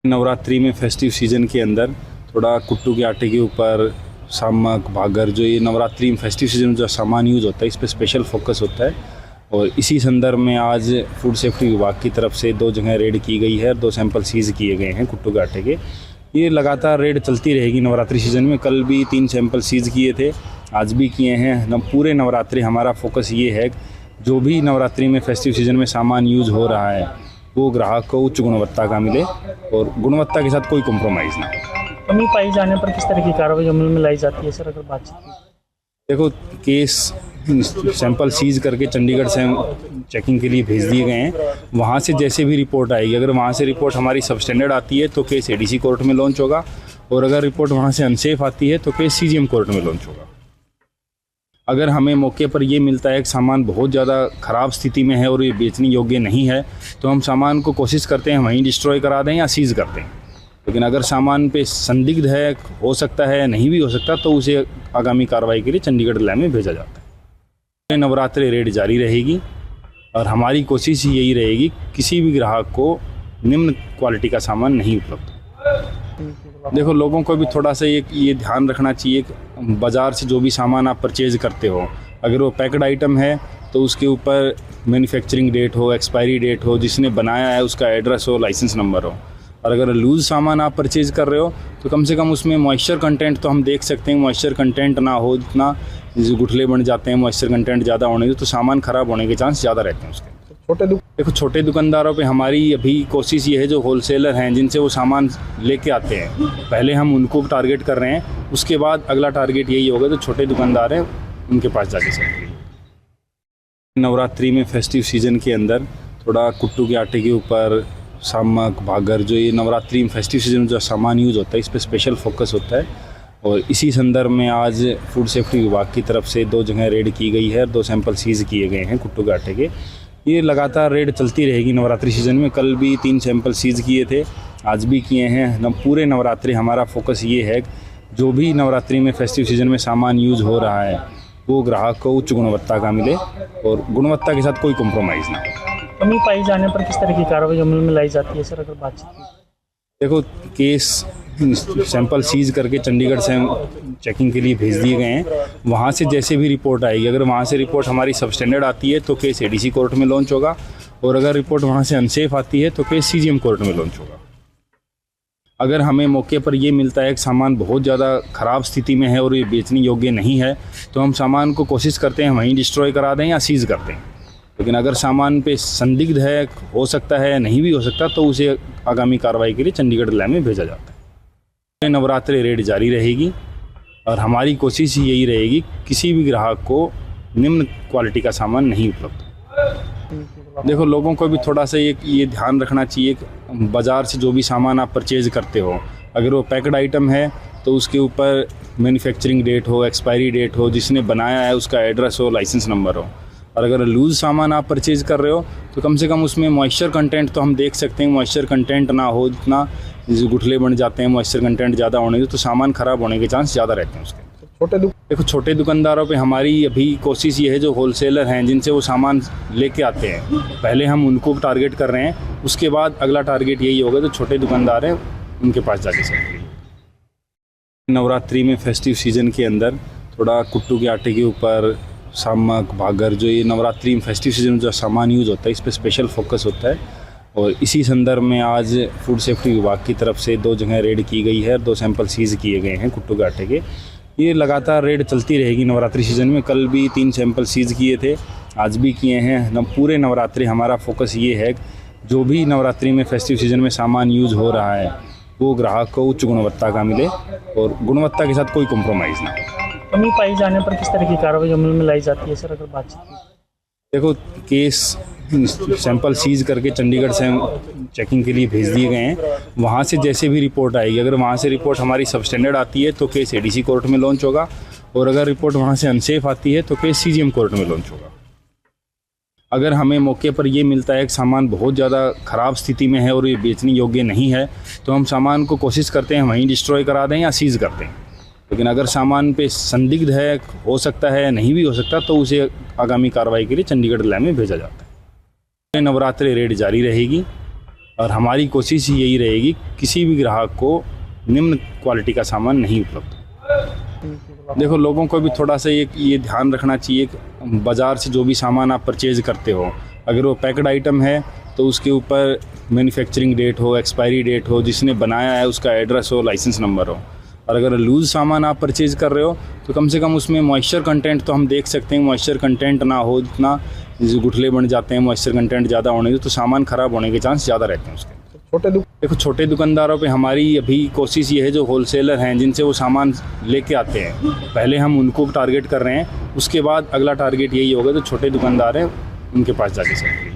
नवरात्रि में festive season के अंदर थोड़ा कुट्टू के आटे के ऊपर सामक भागर जो ये नवरात्रि में फेस्टिव सीज़न में जो सामान यूज़ होता है इस पर स्पेशल फोकस होता है। और इसी संदर्भ में आज फूड सेफ्टी विभाग की तरफ से 2 जगह रेड की गई है और 2 सैंपल सीज़ किए गए हैं कुट्टू के आटे के। ये लगातार रेड चलती रहेगी नवरात्रि सीज़न में। कल भी 3 सैंपल सीज़ किए थे, आज भी किए हैं। पूरे नवरात्रि हमारा फोकस ये है जो भी नवरात्रि में फेस्टिव सीज़न में सामान यूज़ हो रहा है वो ग्राहक को उच्च गुणवत्ता का मिले और गुणवत्ता के साथ कोई कॉम्प्रोमाइज़ ना हो। कमी पाई जाने पर किस तरह की कार्रवाई अमल में लाई जाती है सर, अगर बातचीत की? देखो, केस सैंपल सीज करके चंडीगढ़ से चेकिंग के लिए भेज दिए गए हैं। वहाँ से जैसे भी रिपोर्ट आएगी, अगर वहाँ से रिपोर्ट हमारी सबस्टैंडर्ड आती है तो केस एडीसी कोर्ट में लॉन्च होगा, और अगर रिपोर्ट वहाँ से अनसेफ आती है तो केस सीजीएम कोर्ट में लॉन्च होगा। अगर हमें मौके पर ये मिलता है कि सामान बहुत ज़्यादा ख़राब स्थिति में है और ये बेचने योग्य नहीं है तो हम सामान को कोशिश करते हैं वहीं डिस्ट्रॉय करा दें या सीज़ कर दें। लेकिन अगर सामान पे संदिग्ध है, हो सकता है, नहीं भी हो सकता, तो उसे आगामी कार्रवाई के लिए चंडीगढ़ लैब में भेजा जाता है। नवरात्रि रेड जारी रहेगी और हमारी कोशिश यही रहेगी किसी भी ग्राहक को निम्न क्वालिटी का सामान नहीं उपलब्ध। देखो, लोगों को भी थोड़ा सा ये ध्यान रखना चाहिए कि बाज़ार से जो भी सामान आप परचेज़ करते हो, अगर वो पैक्ड आइटम है तो उसके ऊपर मैन्युफैक्चरिंग डेट हो, एक्सपायरी डेट हो, जिसने बनाया है उसका एड्रेस हो, लाइसेंस नंबर हो। और अगर लूज़ सामान आप परचेज़ कर रहे हो तो कम से कम उसमें मॉइस्चर कंटेंट तो हम देख सकते हैं। मॉइस्चर कंटेंट ना हो, जितना गुठले बन जाते हैं मॉइस्चर कंटेंट ज़्यादा होने से, तो सामान ख़राब होने के चांस ज़्यादा रहते हैं उसके। देखो, छोटे दुकानदारों पे हमारी अभी कोशिश ये है, जो होलसेलर हैं जिनसे वो सामान लेके आते हैं, पहले हम उनको टारगेट कर रहे हैं। उसके बाद अगला टारगेट यही होगा जो छोटे दुकानदार हैं उनके पास जाके सकेंगे। नवरात्रि में फेस्टिव सीज़न के अंदर थोड़ा कुट्टू के आटे के ऊपर सामक भागर जो ये नवरात्रि में फेस्टिव सीज़न में जो सामान यूज़ होता है इस पर स्पेशल फोकस होता है। और इसी संदर्भ में आज फूड सेफ्टी विभाग की तरफ से 2 जगह रेड की गई है और 2 सैंपल सीज़ किए गए हैं कुट्टू के आटे के। ये लगातार रेड चलती रहेगी नवरात्रि सीज़न में। कल भी 3 सैंपल सीज़ किए थे, आज भी किए हैं। पूरे नवरात्रि हमारा फोकस ये है जो भी नवरात्रि में फेस्टिव सीज़न में सामान यूज़ हो रहा है वो ग्राहक को उच्च गुणवत्ता का मिले और गुणवत्ता के साथ कोई कॉम्प्रोमाइज़ ना हो। कमी पाई जाने पर किस तरह की कार्रवाई अमल में लाई जाती है सर, अगर बातचीत की? देखो, केस सैंपल सीज करके चंडीगढ़ से चेकिंग के लिए भेज दिए गए हैं। वहाँ से जैसे भी रिपोर्ट आएगी, अगर वहाँ से रिपोर्ट हमारी सबस्टैंडर्ड आती है तो केस एडीसी कोर्ट में लॉन्च होगा, और अगर रिपोर्ट वहाँ से अनसेफ आती है तो केस सीजीएम कोर्ट में लॉन्च होगा। अगर हमें मौके पर ये मिलता है कि सामान बहुत ज़्यादा ख़राब स्थिति में है और ये बेचने योग्य नहीं है तो हम सामान को कोशिश करते हैं वहीं डिस्ट्रॉय करा दें या सीज़ कर दें। लेकिन अगर सामान पे संदिग्ध है, हो सकता है, नहीं भी हो सकता, तो उसे आगामी कार्रवाई के लिए चंडीगढ़ लैब में भेजा जाता है। नवरात्रि रेड जारी रहेगी और हमारी कोशिश यही रहेगी किसी भी ग्राहक को निम्न क्वालिटी का सामान नहीं उपलब्ध। देखो, लोगों को भी थोड़ा सा ये ध्यान रखना चाहिए कि बाज़ार से जो भी सामान आप परचेज़ करते हो, अगर वो पैक्ड आइटम है तो उसके ऊपर मैन्युफैक्चरिंग डेट हो, एक्सपायरी डेट हो, जिसने बनाया है उसका एड्रेस हो, लाइसेंस नंबर हो। और अगर लूज़ सामान आप परचेज़ कर रहे हो तो कम से कम उसमें मॉइस्चर कंटेंट तो हम देख सकते हैं। मॉइस्चर कंटेंट ना हो, जितना गुठले बन जाते हैं मॉइस्चर कंटेंट ज़्यादा होने से, तो सामान ख़राब होने के चांस ज़्यादा रहते हैं उसके। देखो, छोटे दुकानदारों पे हमारी अभी कोशिश ये है, जो होलसेलर हैं जिनसे वो सामान लेके आते हैं, पहले हम उनको टारगेट कर रहे हैं। उसके बाद अगला टारगेट यही होगा जो छोटे दुकानदार हैं उनके पास जाके सकेंगे। नवरात्रि में फेस्टिव सीज़न के अंदर थोड़ा कुट्टू के आटे के ऊपर सामक भागर जो ये नवरात्रि में फेस्टिव सीज़न में जो सामान यूज़ होता है इस पर स्पेशल फोकस होता है। और इसी संदर्भ में आज फूड सेफ्टी विभाग की तरफ से 2 जगह रेड की गई है और 2 सैंपल सीज़ किए गए हैं कुट्टू के आटे के। ये लगातार रेड चलती रहेगी नवरात्रि सीज़न में। कल भी 3 सैंपल सीज़ किए थे, आज भी किए हैं। पूरे नवरात्रि हमारा फोकस ये है जो भी नवरात्रि में फेस्टिव सीज़न में सामान यूज़ हो रहा है वो ग्राहक को उच्च गुणवत्ता का मिले और गुणवत्ता के साथ कोई कॉम्प्रोमाइज़ ना हो। कमी पाई जाने पर किस तरह की कार्रवाई अमल में लाई जाती है सर, अगर बातचीत की? देखो, केस सैंपल सीज करके चंडीगढ़ से चेकिंग के लिए भेज दिए गए हैं। वहाँ से जैसे भी रिपोर्ट आएगी, अगर वहाँ से रिपोर्ट हमारी सबस्टैंडर्ड आती है तो केस एडीसी कोर्ट में लॉन्च होगा, और अगर रिपोर्ट वहाँ से अनसेफ आती है तो केस सीजीएम कोर्ट में लॉन्च होगा। अगर हमें मौके पर ये मिलता है कि सामान बहुत ज़्यादा ख़राब स्थिति में है और ये बेचने योग्य नहीं है तो हम सामान को कोशिश करते हैं वहीं डिस्ट्रॉय करा दें या सीज़ कर दें। लेकिन अगर सामान पे संदिग्ध है, हो सकता है, नहीं भी हो सकता, तो उसे आगामी कार्रवाई के लिए चंडीगढ़ लैब में भेजा जाता है। नवरात्रि रेड जारी रहेगी और हमारी कोशिश यही रहेगी किसी भी ग्राहक को निम्न क्वालिटी का सामान नहीं उपलब्ध। देखो, लोगों को भी थोड़ा सा ये ध्यान रखना चाहिए कि बाज़ार से जो भी सामान आप परचेज़ करते हो, अगर वो पैक्ड आइटम है तो उसके ऊपर मैन्युफैक्चरिंग डेट हो, एक्सपायरी डेट हो, जिसने बनाया है उसका एड्रेस हो, लाइसेंस नंबर हो। और अगर लूज़ सामान आप परचेज़ कर रहे हो तो कम से कम उसमें मॉइस्चर कंटेंट तो हम देख सकते हैं, मॉइस्चर कंटेंट ना हो, जितना गुठले बन जाते हैं मॉइस्चर कंटेंट ज़्यादा होने से, तो सामान ख़राब होने के चांस ज़्यादा रहते हैं उसके। देखो, छोटे दुकानदारों पे हमारी अभी कोशिश ये है, जो होलसेलर हैं जिनसे वो सामान लेके आते हैं, पहले हम उनको टारगेट कर रहे हैं, उसके बाद अगला टारगेट यही होगा जो छोटे दुकानदार हैं उनके पास जाके सकते हैं।